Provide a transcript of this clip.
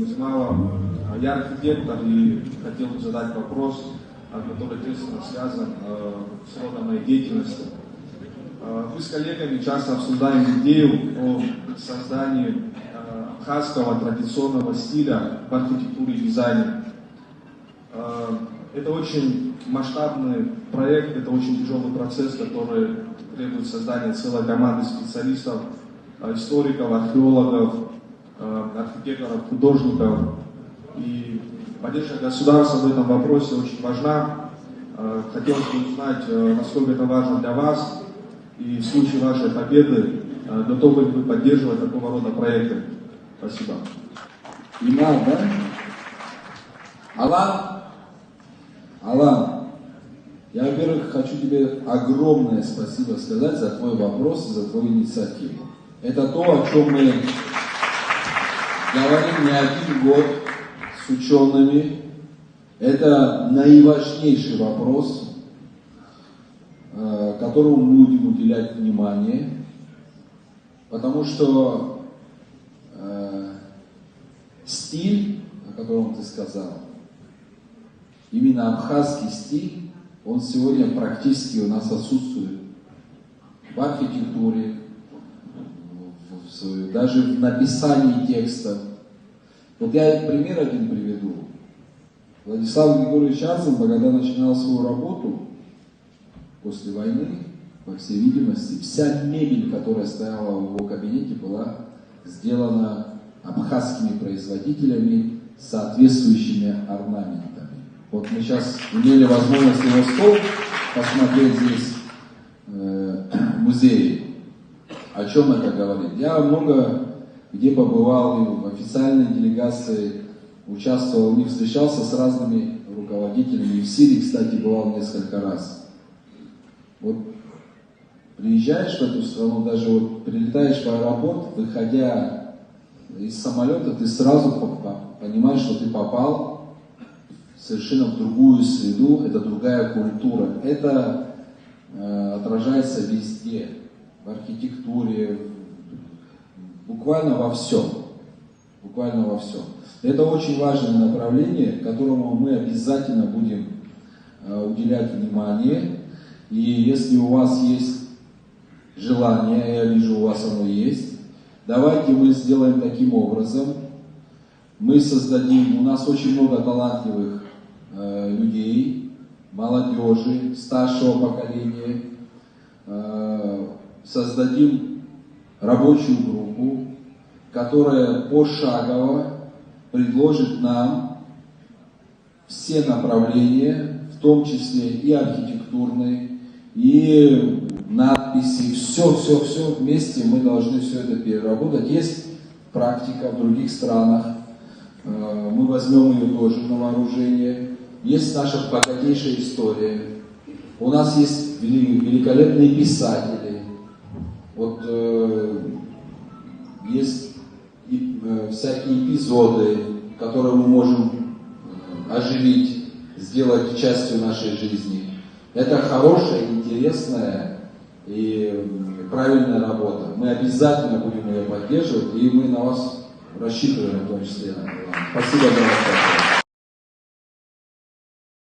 Измайлова. Я архитектор и хотел бы задать вопрос, который тесно связан с родом моей деятельности. Мы с коллегами часто обсуждаем идею о создании абхазского традиционного стиля в архитектуре и дизайне. Это очень масштабный проект, это очень тяжелый процесс, который требует создания целой команды специалистов, историков, археологов, архитекторов, художников. И поддержка государства в этом вопросе очень важна. Хотелось бы узнать, насколько это важно для вас, и в случае вашей победы готовы ли вы поддерживать такого рода проекты. Спасибо. Имам, да? Алан, я, во-первых, хочу тебе огромное спасибо сказать за твой вопрос и за твою инициативу. Это то, о чем мы говорим не один год с учеными. Это наиважнейший вопрос, которому мы будем уделять внимание, потому что стиль, о котором ты сказал, именно абхазский стиль, он сегодня практически у нас отсутствует в архитектуре, даже в написании текста. Вот я пример один приведу. Владислав Григорьевич Арзенбах, когда начинал свою работу после войны, по всей видимости, вся мебель, которая стояла в его кабинете, была сделана абхазскими производителями с соответствующими орнаментами. Вот мы сейчас имели возможность его стол посмотреть здесь в музее. О чем это говорит? Я много где побывал, и в официальной делегации участвовал, в них встречался с разными руководителями. И в Сирии, кстати, бывал несколько раз. Вот приезжаешь в эту страну, даже вот прилетаешь в аэропорт, выходя из самолета, ты сразу понимаешь, что ты попал совершенно в другую среду, это другая культура. Это отражается везде, в архитектуре, буквально во всем. Буквально во всем. Это очень важное направление, которому мы обязательно будем уделять внимание. И если у вас есть желание, я вижу, у вас оно есть, давайте мы сделаем таким образом. Мы создадим, у нас очень много талантливых людей, молодежи, старшего поколения, создадим рабочую группу, которая пошагово предложит нам все направления, в том числе и архитектурные, и надписи, все вместе мы должны все это переработать. Есть практика в других странах, мы возьмем ее тоже на вооружение. Есть наша богатейшая история. У нас есть великолепные писатели. Вот есть всякие эпизоды, которые мы можем оживить, сделать частью нашей жизни. Это хорошая, интересная и правильная работа. Мы обязательно будем ее поддерживать, и мы на вас рассчитываем в том числе. Спасибо за ваше.